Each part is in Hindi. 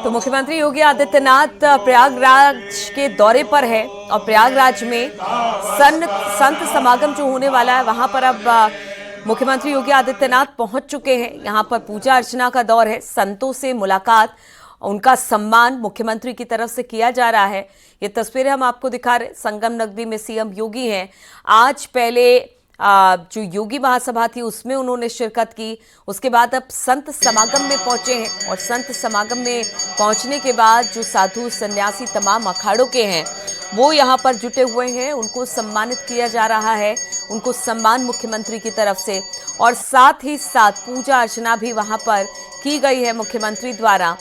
तो मुख्यमंत्री योगी आदित्यनाथ प्रयागराज के दौरे पर है और प्रयागराज में संत समागम जो होने वाला है वहां पर अब मुख्यमंत्री योगी आदित्यनाथ पहुंच चुके हैं। यहां पर पूजा अर्चना का दौर है, संतों से मुलाकात, उनका सम्मान मुख्यमंत्री की तरफ से किया जा रहा है। ये तस्वीरें हम आपको दिखा रहे, संगम नगरी में सीएम योगी हैं। आज पहले जो योगी महासभा थी उसमें उन्होंने शिरकत की, उसके बाद अब संत समागम में पहुंचे हैं और संत समागम में पहुंचने के बाद जो साधु सन्यासी तमाम अखाड़ों के हैं वो यहां पर जुटे हुए हैं, उनको सम्मानित किया जा रहा है, उनको सम्मान मुख्यमंत्री की तरफ से, और साथ ही साथ पूजा अर्चना भी वहां पर की गई है मुख्यमंत्री द्वारा।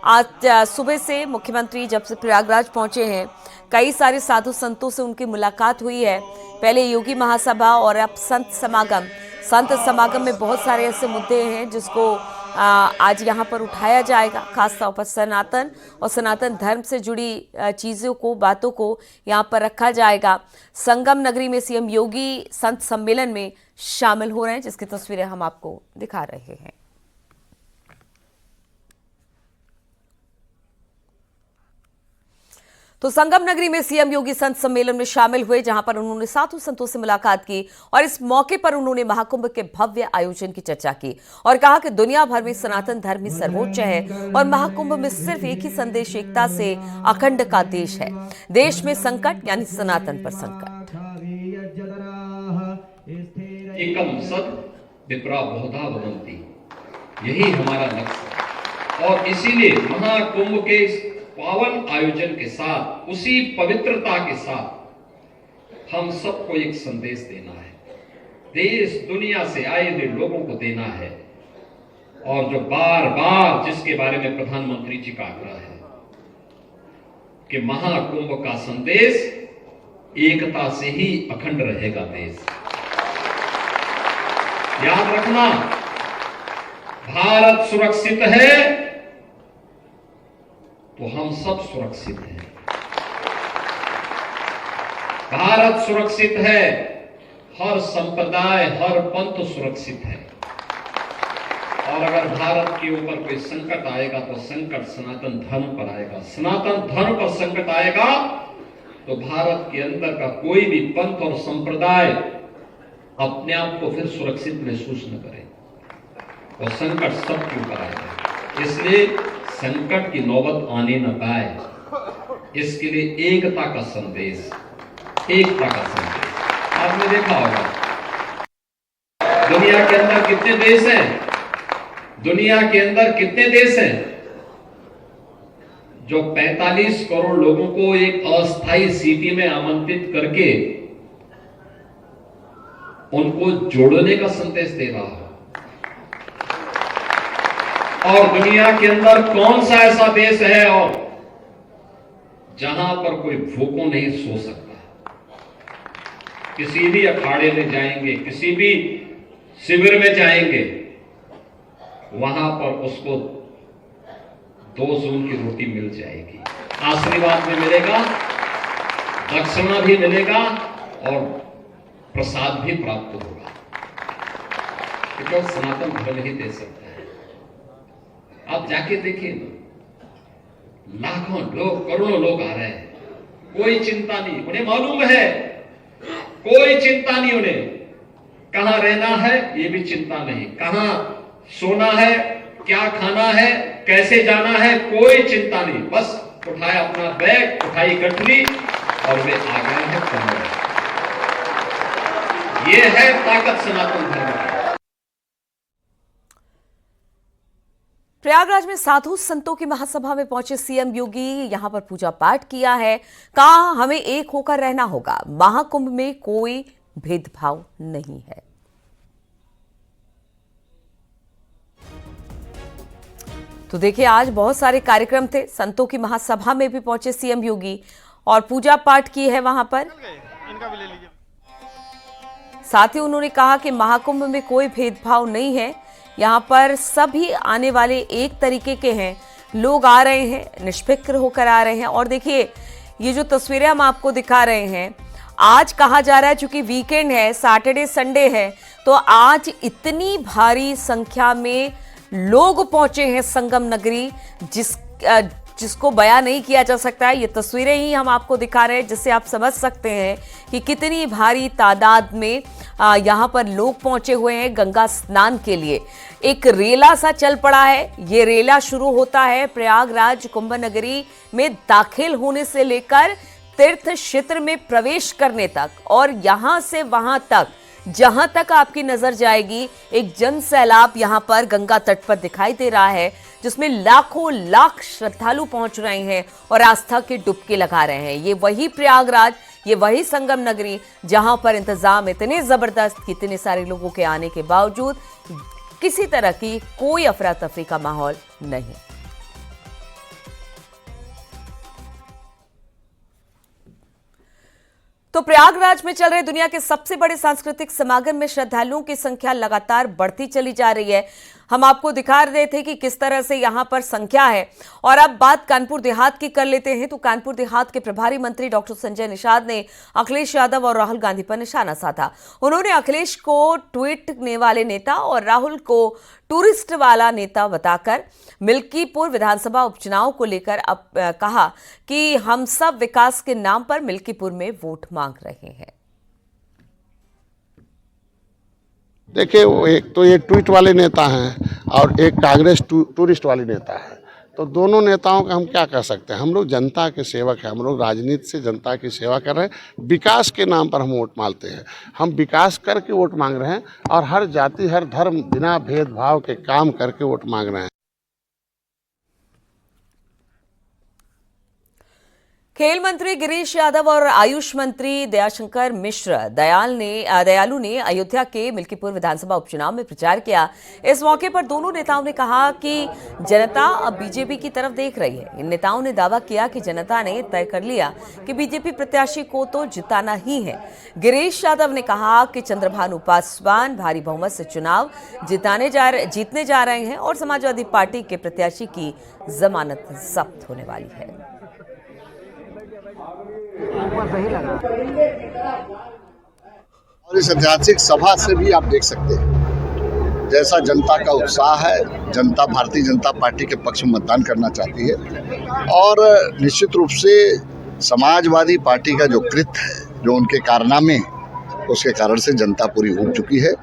आज सुबह से मुख्यमंत्री जब से प्रयागराज पहुंचे हैं कई सारे साधु संतों से उनकी मुलाकात हुई है। पहले योगी महासभा और अब संत समागम। संत समागम में बहुत सारे ऐसे मुद्दे हैं जिसको आज यहाँ पर उठाया जाएगा, खासतौर पर सनातन और सनातन धर्म से जुड़ी चीज़ों को, बातों को यहाँ पर रखा जाएगा। संगम नगरी में सीएम योगी संत सम्मेलन में शामिल हो रहे हैं, जिसकी तस्वीरें हम आपको दिखा रहे हैं। तो संगम नगरी में सीएम योगी संत सम्मेलन में शामिल हुए, जहां पर उन्होंने साधु संतों से मुलाकात की और इस मौके पर उन्होंने महाकुंभ के भव्य आयोजन की चर्चा की और कहा कि दुनिया भर में सनातन धर्म ही सर्वोच्च है और महाकुंभ में सिर्फ एक ही संदेश, एकता से अखंड का देश है। देश में संकट यानी सनातन पर संकट। एकम सद विप्रा बहुधा वदन्ति, यही हमारा लक्ष्य। और इसीलिए महाकुंभ के पावन आयोजन के साथ, उसी पवित्रता के साथ हम सबको एक संदेश देना है, देश दुनिया से आए हुए लोगों को देना है। और जो बार बार जिसके बारे में प्रधानमंत्री जी का आग्रह है कि महाकुंभ का संदेश एकता से ही अखंड रहेगा देश। याद रखना, भारत सुरक्षित है तो हम सब सुरक्षित हैं। भारत सुरक्षित है, हर संप्रदाय, हर पंथ सुरक्षित है। और अगर भारत के ऊपर कोई संकट आएगा तो संकट सनातन धर्म पर आएगा। सनातन धर्म पर संकट आएगा तो भारत के अंदर का कोई भी पंथ और संप्रदाय अपने आप को फिर सुरक्षित महसूस न करे और संकट सबके ऊपर आएगा। इसलिए संकट की नौबत आने न पाए, इसके लिए एकता का संदेश, एकता का संदेश। आपने देखा होगा दुनिया के अंदर कितने देश हैं, दुनिया के अंदर कितने देश हैं जो 45 करोड़ लोगों को एक अस्थायी सिटी में आमंत्रित करके उनको जोड़ने का संदेश दे रहा है। और दुनिया के अंदर कौन सा ऐसा देश है और जहां पर कोई भूखों नहीं सो सकता। किसी भी अखाड़े में जाएंगे, किसी भी शिविर में जाएंगे, वहां पर उसको 2 जून की रोटी मिल जाएगी, आशीर्वाद भी मिलेगा, दक्षिणा भी मिलेगा और प्रसाद भी प्राप्त होगा। केवल सनातन धर्म ही दे सकता है। आप जाके देखिए ना, लाखों लोग, करोड़ों लोग आ रहे हैं, कोई चिंता नहीं, उन्हें मालूम है, कोई चिंता नहीं उन्हें। कहां रहना है ये भी चिंता नहीं, कहां सोना है, क्या खाना है, कैसे जाना है, कोई चिंता नहीं। बस उठाया अपना बैग, उठाई गठरी और वे आ गए हैं कुंभ। ये है ताकत सनातन धर्म की। प्रयागराज में साधु संतों की महासभा में पहुंचे सीएम योगी, यहां पर पूजा पाठ किया है, कहा हमें एक होकर रहना होगा, महाकुंभ में कोई भेदभाव नहीं है। तो देखिए, आज बहुत सारे कार्यक्रम थे, संतों की महासभा में भी पहुंचे सीएम योगी और पूजा पाठ की है वहां पर। साथ ही उन्होंने कहा कि महाकुंभ में कोई भेदभाव नहीं है, यहाँ पर सभी आने वाले एक तरीके के हैं, लोग आ रहे हैं, निष्फिक्र होकर आ रहे हैं। और देखिए, ये जो तस्वीरें हम आपको दिखा रहे हैं, आज कहा जा रहा है चूंकि वीकेंड है, सैटरडे संडे है, तो आज इतनी भारी संख्या में लोग पहुंचे हैं संगम नगरी, जिस जिसको बयां नहीं किया जा सकता है। ये तस्वीरें ही हम आपको दिखा रहे हैं, जिससे आप समझ सकते हैं कि कितनी भारी तादाद में यहाँ पर लोग पहुंचे हुए हैं गंगा स्नान के लिए। एक रेला सा चल पड़ा है। ये रेला शुरू होता है प्रयागराज कुंभ नगरी में दाखिल होने से लेकर तीर्थ क्षेत्र में प्रवेश करने तक, और यहां से वहां तक जहां तक आपकी नजर जाएगी एक जन सैलाब यहां पर गंगा तट पर दिखाई दे रहा है, जिसमें लाखों लाख श्रद्धालु पहुंच रहे हैं और आस्था की डुबकी लगा रहे हैं। ये वही प्रयागराज, ये वही संगम नगरी जहां पर इंतजाम इतने जबरदस्त कि इतने सारे लोगों के आने के बावजूद किसी तरह की कोई अफरा तफरी का माहौल नहीं। तो प्रयागराज में चल रहे दुनिया के सबसे बड़े सांस्कृतिक समागम में श्रद्धालुओं की संख्या लगातार बढ़ती चली जा रही है। हम आपको दिखा रहे थे कि किस तरह से यहां पर संख्या है। और अब बात कानपुर देहात की कर लेते हैं। तो कानपुर देहात के प्रभारी मंत्री डॉक्टर संजय निषाद ने अखिलेश यादव और राहुल गांधी पर निशाना साधा। उन्होंने अखिलेश को ट्वीटने वाले नेता और राहुल को टूरिस्ट वाला नेता बताकर मिल्कीपुर विधानसभा उपचुनाव को लेकर अब कहा कि हम सब विकास के नाम पर मिल्कीपुर में वोट मांग रहे हैं। देखिए, एक तो ये ट्वीट वाले नेता हैं और एक कांग्रेस टूरिस्ट वाले नेता है। तो दोनों नेताओं का हम क्या कह सकते हैं। हम लोग जनता के सेवक हैं, हम लोग राजनीति से जनता की सेवा कर रहे हैं। विकास के नाम पर हम वोट मांगते हैं। हम विकास करके वोट मांग रहे हैं और हर जाति हर धर्म बिना भेदभाव के काम करके वोट मांग रहे हैं। खेल मंत्री गिरीश यादव और आयुष मंत्री दयाशंकर मिश्र दयालु ने अयोध्या के मिल्कीपुर विधानसभा उपचुनाव में प्रचार किया। इस मौके पर दोनों नेताओं ने कहा कि जनता अब बीजेपी की तरफ देख रही है। इन नेताओं ने दावा किया कि जनता ने तय कर लिया कि बीजेपी प्रत्याशी को तो जिताना ही है। गिरीश यादव ने कहा कि चंद्रभानु पासवान भारी बहुमत से चुनाव जीतने जा रहे हैं और समाजवादी पार्टी के प्रत्याशी की जमानत जब्त होने वाली है। और इस ऐतिहासिक सभा से भी आप देख सकते हैं जैसा जनता का उत्साह है। जनता भारतीय जनता पार्टी के पक्ष में मतदान करना चाहती है और निश्चित रूप से समाजवादी पार्टी का जो कृत्य है, जो उनके कारनामे, उसके कारण से जनता पूरी उब चुकी है।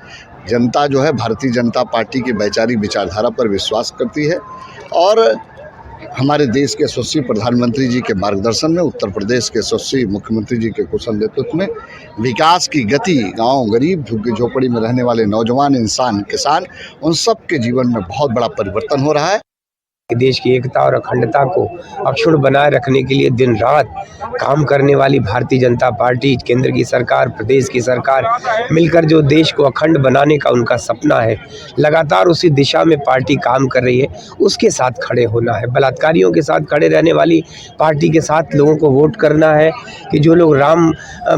जनता जो है भारतीय जनता पार्टी की वैचारिक विचारधारा पर विश्वास करती है और हमारे देश के यशस्वी प्रधानमंत्री जी के मार्गदर्शन में, उत्तर प्रदेश के यशस्वी मुख्यमंत्री जी के कुशल नेतृत्व में विकास की गति गांव, गरीब, झुग्गी झोपड़ी में रहने वाले नौजवान, इंसान, किसान, उन सब के जीवन में बहुत बड़ा परिवर्तन हो रहा है। देश की एकता और अखंडता को अक्षुण्ण बनाए रखने के लिए दिन रात काम करने वाली भारतीय जनता पार्टी, केंद्र की सरकार, प्रदेश की सरकार मिलकर जो देश को अखंड बनाने का उनका सपना है, लगातार उसी दिशा में पार्टी काम कर रही है। उसके साथ खड़े होना है। बलात्कारियों के साथ खड़े रहने वाली पार्टी के साथ लोगों को वोट करना है कि जो लोग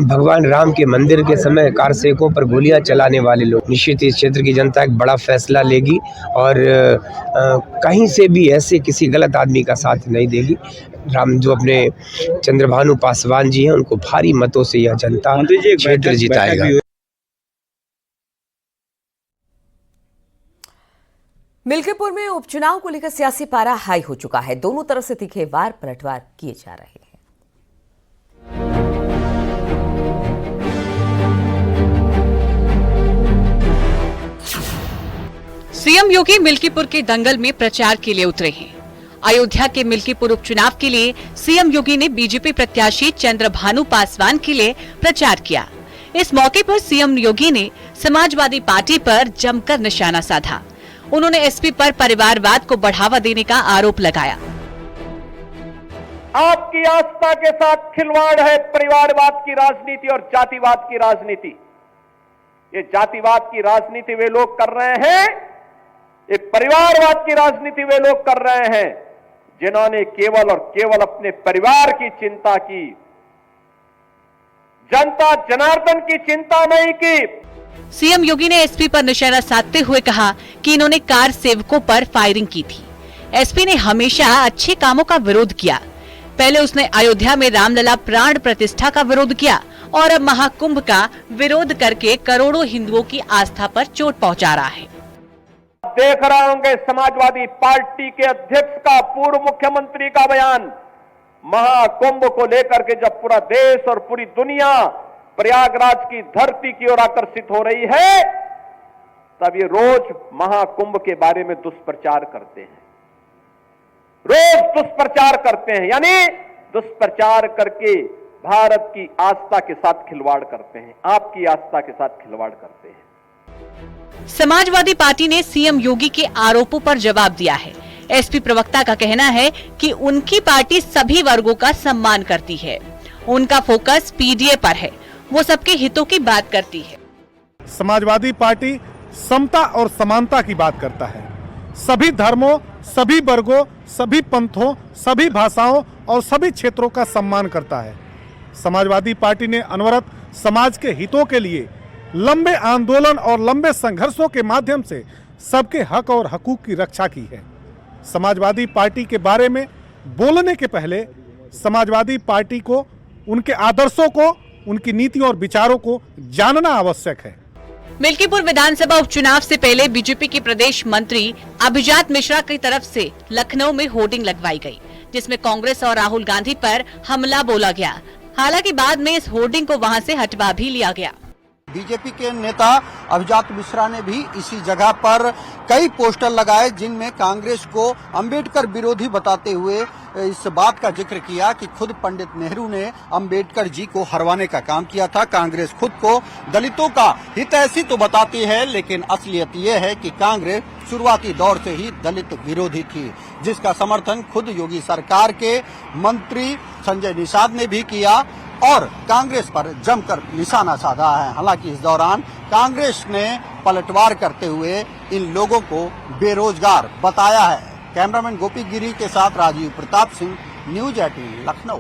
भगवान राम के मंदिर के समय कारसेकों पर गोलियां चलाने वाले लोग, निश्चित इस क्षेत्र की जनता एक बड़ा फैसला लेगी और कहीं से भी ऐसे किसी गलत आदमी का साथ नहीं देगी। राम जो अपने चंद्रभानु पासवान जी हैं, उनको भारी मतों से यह जनता क्षेत्र जिताएगा। मिल्कीपुर में उपचुनाव को लेकर सियासी पारा हाई हो चुका है। दोनों तरफ से तीखे वार पलटवार किए जा रहे हैं। सीएम योगी मिल्कीपुर के दंगल में प्रचार के लिए उतरे हैं। अयोध्या के मिल्कीपुर उपचुनाव के लिए सीएम योगी ने बीजेपी प्रत्याशी चंद्रभानु पासवान के लिए प्रचार किया। इस मौके पर सीएम योगी ने समाजवादी पार्टी पर जमकर निशाना साधा। उन्होंने एसपी पर परिवारवाद को बढ़ावा देने का आरोप लगाया। आपकी आस्था के साथ खिलवाड़ है परिवारवाद की राजनीति और जातिवाद की राजनीति। ये जातिवाद की राजनीति वे लोग कर रहे हैं, ये परिवारवाद की राजनीति वे लोग कर रहे हैं जिन्होंने केवल और केवल अपने परिवार की चिंता की, जनता जनार्दन की चिंता नहीं की। सीएम योगी ने एसपी पर निशाना साधते हुए कहा कि इन्होंने कार सेवकों पर फायरिंग की थी। एसपी ने हमेशा अच्छे कामों का विरोध किया। पहले उसने अयोध्या में रामलला प्राण प्रतिष्ठा का विरोध किया और अब महाकुंभ का विरोध करके करोड़ों हिंदुओं की आस्था पर चोट पहुंचा रहा है। देख रहे होंगे समाजवादी पार्टी के अध्यक्ष का, पूर्व मुख्यमंत्री का बयान महाकुंभ को लेकर के जब पूरा देश और पूरी दुनिया प्रयागराज की धरती की ओर आकर्षित हो रही है, तब ये रोज महाकुंभ के बारे में दुष्प्रचार करते हैं, रोज दुष्प्रचार करते हैं, यानी दुष्प्रचार करके भारत की आस्था के साथ खिलवाड़ करते हैं, आपकी आस्था के साथ खिलवाड़ करते हैं। समाजवादी पार्टी ने सीएम योगी के आरोपों पर जवाब दिया है। एसपी प्रवक्ता का कहना है कि उनकी पार्टी सभी वर्गों का सम्मान करती है, उनका फोकस पीडीए पर है, वो सबके हितों की बात करती है। समाजवादी पार्टी समता और समानता की बात करता है, सभी धर्मों, सभी वर्गों, सभी पंथों, सभी भाषाओं और सभी क्षेत्रों का सम्मान करता है। समाजवादी पार्टी ने अनवरत समाज के हितों के लिए लंबे आंदोलन और लंबे संघर्षों के माध्यम से सबके हक और हकूक की रक्षा की है। समाजवादी पार्टी के बारे में बोलने के पहले समाजवादी पार्टी को, उनके आदर्शों को, उनकी नीति और विचारों को जानना आवश्यक है। मिल्कीपुर विधानसभा उपचुनाव से पहले बीजेपी के प्रदेश मंत्री अभिजात मिश्रा की तरफ से लखनऊ में होर्डिंग लगवाई गई, जिसमें कांग्रेस और राहुल गांधी पर हमला बोला गया। हालांकि बाद में इस होर्डिंग को वहां से हटवा भी लिया गया। बीजेपी के नेता अभिजात मिश्रा ने भी इसी जगह पर कई पोस्टर लगाए, जिनमें कांग्रेस को अंबेडकर विरोधी बताते हुए इस बात का जिक्र किया कि खुद पंडित नेहरू ने अंबेडकर जी को हरवाने का काम किया था। कांग्रेस खुद को दलितों का हितैषी तो बताती है, लेकिन असलियत ये है कि कांग्रेस शुरुआती दौर से ही दलित विरोधी थी, जिसका समर्थन खुद योगी सरकार के मंत्री संजय निषाद ने भी किया और कांग्रेस पर जमकर निशाना साधा है। हालांकि इस दौरान कांग्रेस ने पलटवार करते हुए इन लोगों को बेरोजगार बताया है। कैमरामैन गोपी गिरी के साथ राजीव प्रताप सिंह, न्यूज 18 लखनऊ।